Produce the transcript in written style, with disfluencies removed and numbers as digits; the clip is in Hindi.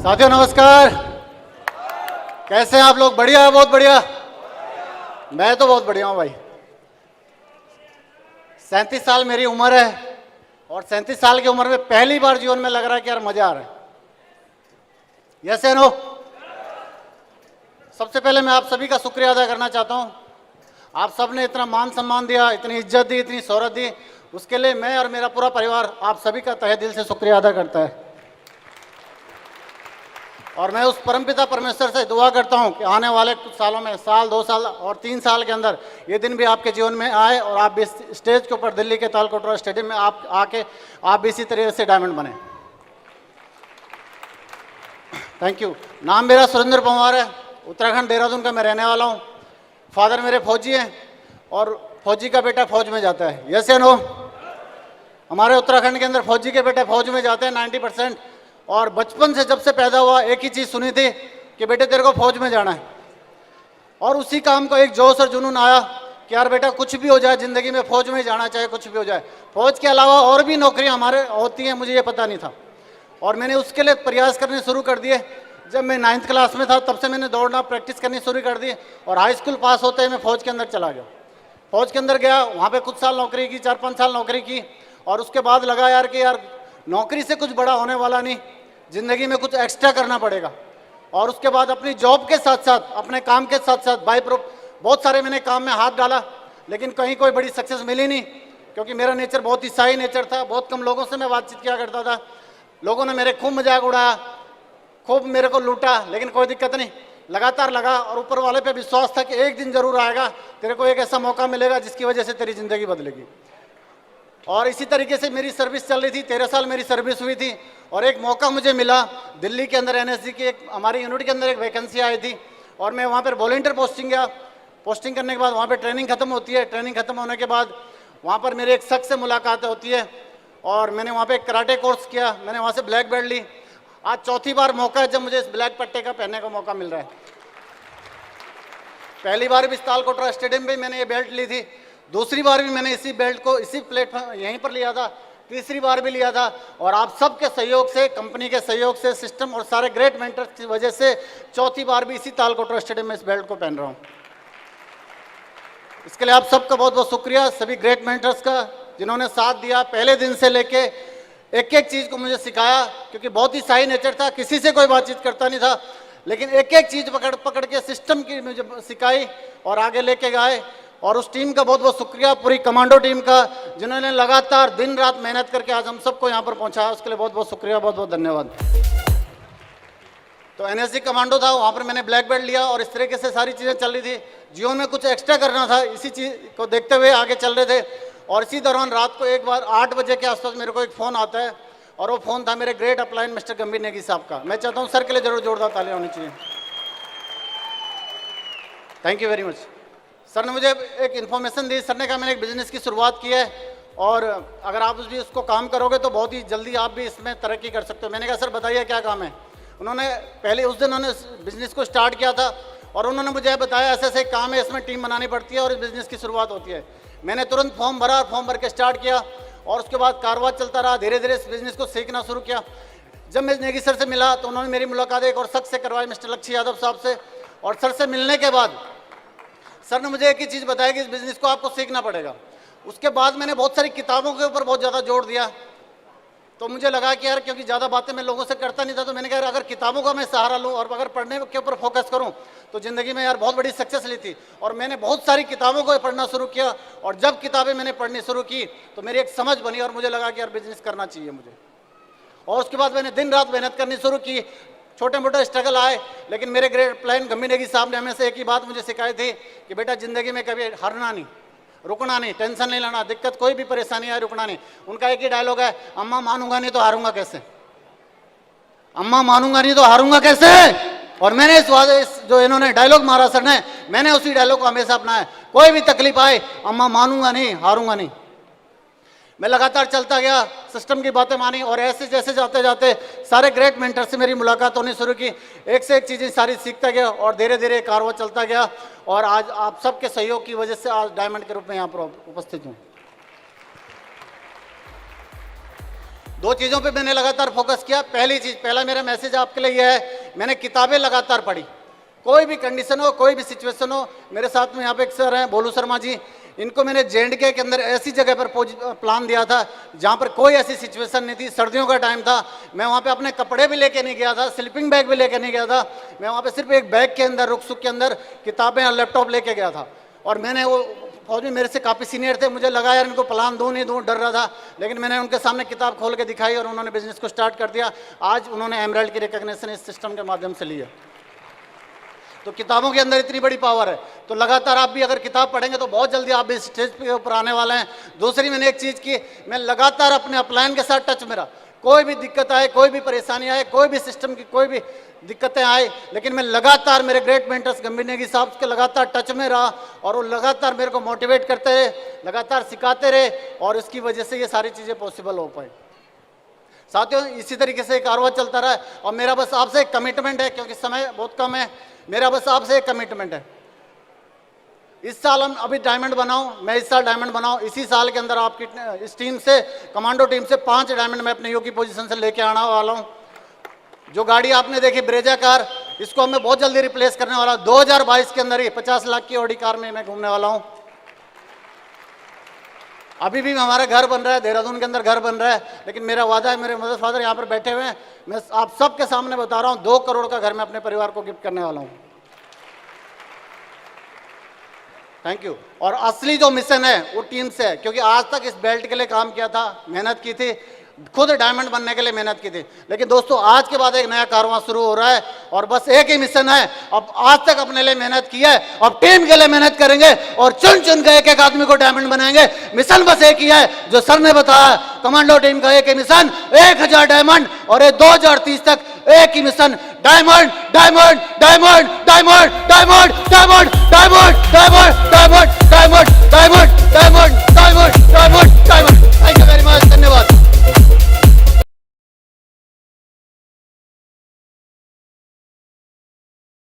साथियों नमस्कार। कैसे हैं आप लोग? बढ़िया है, बहुत बढ़िया। मैं तो बहुत बढ़िया हूं भाई। 37 साल मेरी उम्र है और 37 साल की उम्र में पहली बार जीवन में लग रहा है कि यार मजा आ रहा है। यस या नो? सबसे पहले मैं आप सभी का शुक्रिया अदा करना चाहता हूं। आप सब ने इतना मान सम्मान दिया, इतनी इज्जत दी, इतनी शोहरत दी, उसके लिए मैं और मेरा पूरा परिवार आप सभी का तहे दिल से शुक्रिया अदा करता है। और मैं उस परमपिता परमेश्वर से दुआ करता हूं कि आने वाले कुछ सालों में, साल, 2 साल और 3 साल के अंदर ये दिन भी आपके जीवन में आए और आप भी स्टेज के ऊपर दिल्ली के तालकटोरा स्टेडियम में आप आके आप भी इसी तरीके से डायमंड बने। Thank you. नाम मेरा सुरेंद्र पंवार है, उत्तराखंड देहरादून का मैं रहने वाला हूँ। फादर मेरे फौजी हैं और फौजी का बेटा फौज में जाता है। यस या नो? हमारे उत्तराखंड के अंदर फौजी के बेटे फौज में जाते हैं 90%। और बचपन से जब से पैदा हुआ एक ही चीज़ सुनी थी कि बेटे तेरे को फौज में जाना है। और उसी काम को एक जोश और जुनून आया कि यार बेटा कुछ भी हो जाए ज़िंदगी में फौज में जाना चाहिए, कुछ भी हो जाए। फौज के अलावा और भी नौकरियां हमारे होती हैं, मुझे ये पता नहीं था। और मैंने उसके लिए प्रयास करने शुरू कर दिए। जब मैं 9th क्लास में था तब से मैंने दौड़ना प्रैक्टिस करनी शुरू कर दी और हाई स्कूल पास होते ही मैं फौज के अंदर चला गया। फौज के अंदर गया, वहाँ पे कुछ साल नौकरी की, 4-5 साल नौकरी की। और उसके बाद लगा यार कि यार नौकरी से कुछ बड़ा होने वाला नहीं, ज़िंदगी में कुछ एक्स्ट्रा करना पड़ेगा। और उसके बाद अपनी जॉब के साथ साथ, अपने काम के साथ साथ बहुत सारे मैंने काम में हाथ डाला, लेकिन कहीं कोई बड़ी सक्सेस मिली नहीं, क्योंकि मेरा नेचर बहुत ही शाही नेचर था। बहुत कम लोगों से मैं बातचीत किया करता था। लोगों ने मेरे खूब मजाक उड़ाया, खूब मेरे को लूटा, लेकिन कोई दिक्कत नहीं, लगातार लगा। और ऊपर वाले पे विश्वास था कि एक दिन जरूर आएगा, तेरे को एक ऐसा मौका मिलेगा जिसकी वजह से तेरी ज़िंदगी बदलेगी। और इसी तरीके से मेरी सर्विस चल रही थी। 13 साल मेरी सर्विस हुई थी और एक मौका मुझे मिला दिल्ली के अंदर एनएसजी की एक हमारी यूनिट के अंदर एक वैकेंसी आई थी और मैं वहाँ पर वॉलंटियर पोस्टिंग गया। पोस्टिंग करने के बाद वहाँ पे ट्रेनिंग खत्म होती है। ट्रेनिंग खत्म होने के बाद वहाँ पर मेरे एक शख्स से मुलाकात होती है और मैंने वहाँ पे एक कराटे कोर्स किया। मैंने वहाँ से ब्लैक बेल्ट ली। आज चौथी बार मौका है जब मुझे इस ब्लैक पट्टे का पहनने का मौका मिल रहा है। पहली बार भी तालकोटरा स्टेडियम में मैंने ये बेल्ट ली थी, दूसरी बार भी मैंने इसी बेल्ट को इसी प्लेटफॉर्म यहीं पर लिया था, तीसरी बार भी लिया था। और आप सबके सहयोग से, कंपनी के सहयोग से, सिस्टम और सारे ग्रेट मेंटर्स की वजह से चौथी बार भी इसी तालकोटरा स्टेडियम में इस बेल्ट को पहन रहा हूँ। इसके लिए आप सबका बहुत बहुत शुक्रिया, सभी ग्रेट मेंटर्स का, जिन्होंने साथ दिया। पहले दिन से लेके एक एक चीज़ को मुझे सिखाया, क्योंकि बहुत ही शाही नेचर था, किसी से कोई बातचीत करता नहीं था, लेकिन एक एक चीज़ पकड़ पकड़ के सिस्टम की मुझे सिखाई और आगे लेके गए। और उस टीम का बहुत बहुत शुक्रिया, पूरी कमांडो टीम का, जिन्होंने लगातार दिन रात मेहनत करके आज हम सबको यहाँ पर पहुँचाया। उसके लिए बहुत बहुत शुक्रिया, बहुत बहुत धन्यवाद। तो एनएसजी कमांडो था, वहाँ पर मैंने ब्लैक बेल्ट लिया और इस तरीके से सारी चीज़ें चल रही थी। जीवन में कुछ एक्स्ट्रा करना था, इसी चीज़ को देखते हुए आगे चल रहे थे। और इसी दौरान रात को एक बार 8 बजे के आसपास मेरे को एक फ़ोन आता है और वो फ़ोन था मेरे ग्रेट अपलाइन मिस्टर गंभीर नेगी साहब का। मैं चाहता हूँ सर के लिए जरूर जोरदार तालियां होनी चाहिए। Thank you very much. Sir ने मुझे एक इन्फॉर्मेशन दी। सर ने कहा मैंने एक बिज़नेस की शुरुआत की है और अगर आप भी उसको काम करोगे तो बहुत ही जल्दी आप भी इसमें तरक्की कर सकते हो। मैंने कहा सर बताइए क्या काम है। उन्होंने पहले उस दिन उन्होंने बिज़नेस को स्टार्ट किया था और उन्होंने मुझे बताया ऐसे ऐसे काम है, इसमें टीम बनानी पड़ती है और इस बिज़नेस की शुरुआत होती है। मैंने तुरंत फॉर्म भरा, फॉर्म भर के स्टार्ट किया और उसके बाद कारोबार चलता रहा। धीरे धीरे इस बिज़नेस को सीखना शुरू किया। जब मैं नेगी सर से मिला तो उन्होंने मेरी मुलाकात एक और शख्स से करवाई, मिस्टर लक्ष्य यादव साहब से। और सर से मिलने के बाद सर ने मुझे एक ही चीज़ बताया कि इस बिज़नेस को आपको सीखना पड़ेगा। उसके बाद मैंने बहुत सारी किताबों के ऊपर बहुत ज़्यादा जोर दिया। तो मुझे लगा कि यार क्योंकि ज़्यादा बातें मैं लोगों से करता नहीं था, तो मैंने कहा अगर किताबों का मैं सहारा लूँ और अगर पढ़ने के ऊपर फोकस करूँ तो ज़िंदगी में यार बहुत बड़ी सक्सेस ली थी। और मैंने बहुत सारी किताबों को पढ़ना शुरू किया और जब किताबें मैंने पढ़नी शुरू की तो मेरी एक समझ बनी और मुझे लगा कि यार बिज़नेस करना चाहिए मुझे। और उसके बाद मैंने दिन रात मेहनत करनी शुरू की। छोटे मोटे स्ट्रगल आए, लेकिन मेरे ग्रेट प्लान गंभीर नेगी साहब ने हमेशा एक ही बात मुझे सिखाई थी कि बेटा ज़िंदगी में कभी हारना नहीं, रुकना नहीं, टेंशन नहीं लेना, दिक्कत कोई भी परेशानी आए रुकना नहीं। उनका एक ही डायलॉग है, अम्मा मानूंगा नहीं तो हारूंगा कैसे, अम्मा मानूंगा नहीं तो हारूंगा कैसे। और मैंने इस जो इन्होंने डायलॉग मारा सर ने, मैंने उसी डायलॉग को हमेशा अपनाया। कोई भी तकलीफ आए, अम्मा मानूंगा नहीं, हारूंगा नहीं। मैं लगातार चलता गया, सिस्टम की बातें मानी और ऐसे जैसे जाते जाते सारे ग्रेट मेंटर से मेरी मुलाकात होनी शुरू की। एक से एक चीज़ें सारी सीखता गया और धीरे धीरे कारवा चलता गया। और आज आप सबके सहयोग की वजह से आज डायमंड के रूप में यहाँ पर उपस्थित हूँ। दो चीज़ों पे मैंने लगातार फोकस किया। पहली चीज़, पहला मेरा मैसेज आपके लिए यह है, मैंने किताबें लगातार पढ़ी। कोई भी कंडीशन हो, कोई भी सिचुएशन हो। मेरे साथ में यहाँ पे एक सर हैं बोलू शर्मा जी, इनको मैंने JNK के अंदर ऐसी जगह पर प्लान दिया था जहाँ पर कोई ऐसी सिचुएशन नहीं थी। सर्दियों का टाइम था, मैं वहाँ पे अपने कपड़े भी लेके नहीं गया था, स्लीपिंग बैग भी लेके नहीं गया था। मैं वहाँ पे सिर्फ एक बैग के अंदर, रुकसुक के अंदर किताबें और लैपटॉप लेके गया था। और मैंने वो फौज में मेरे से काफ़ी सीनियर थे, मुझे लगा यार इनको प्लान दूँ नहीं दूँ, डर रहा था। लेकिन मैंने उनके सामने किताब खोल के दिखाई और उन्होंने बिजनेस को स्टार्ट कर दिया। आज उन्होंने एमराल्ड की रिकॉग्निशन इस सिस्टम के माध्यम से ली है। तो किताबों के अंदर इतनी बड़ी पावर है। तो लगातार आप भी अगर किताब पढ़ेंगे तो बहुत जल्दी आप भी स्टेज पे ऊपर आने वाले हैं। दूसरी मैंने एक चीज़ की, मैं लगातार अपने अपलाइन के साथ टच में रहा। कोई भी दिक्कत आए, कोई भी परेशानी आए, कोई भी सिस्टम की कोई भी दिक्कतें आए, लेकिन मैं लगातार मेरे ग्रेट मेंटर्स गंभीर नेगी साहब के लगातार टच में रहा और वो लगातार मेरे को मोटिवेट करते रहे, लगातार सिखाते रहे और इसकी वजह से ये सारी चीज़ें पॉसिबल हो पाई। साथियों, इसी तरीके से कारवां चलता रहा और मेरा बस आपसे एक कमिटमेंट है, क्योंकि समय बहुत कम है। मेरा बस आपसे एक कमिटमेंट है, इस साल हम अभी डायमंड बनाऊं, मैं इस साल डायमंड बनाऊं। इसी साल के अंदर आपकी इस टीम से, कमांडो टीम से 5 डायमंड मैं अपने योगी पोजीशन से लेके आने वाला हूं। जो गाड़ी आपने देखी ब्रेजा कार, इसको मैं बहुत जल्दी रिप्लेस करने वाला हूं। 2022 के अंदर ही 50 लाख की ऑडी कार में मैं घूमने वाला हूं। अभी भी हमारा घर बन रहा है, देहरादून के अंदर घर बन रहा है, लेकिन मेरा वादा है, मेरे मदर फादर यहाँ पर बैठे हुए हैं, मैं आप सबके सामने बता रहा हूँ 2 करोड़ का घर मैं अपने परिवार को गिफ्ट करने वाला हूँ। Thank you. और असली जो मिशन है वो टीम से है, क्योंकि आज तक इस बेल्ट के लिए काम किया था, मेहनत की थी, खुद डायमंड बनने के लिए मेहनत की थी। लेकिन दोस्तों, आज के बाद एक नया कारवां शुरू हो रहा है और बस एक ही मिशन है। अब आज तक अपने लिए मेहनत की है, अब टीम के लिए मेहनत करेंगे और चुन चुन के एक एक आदमी को डायमंड बनाएंगे। मिशन बस एक ही है, जो सर ने बताया, कमांडो टीम का एक ही मिशन, 1000 डायमंड। और ये 2030 तक एक ही mission, diamond diamond diamond diamond diamond diamond diamond diamond.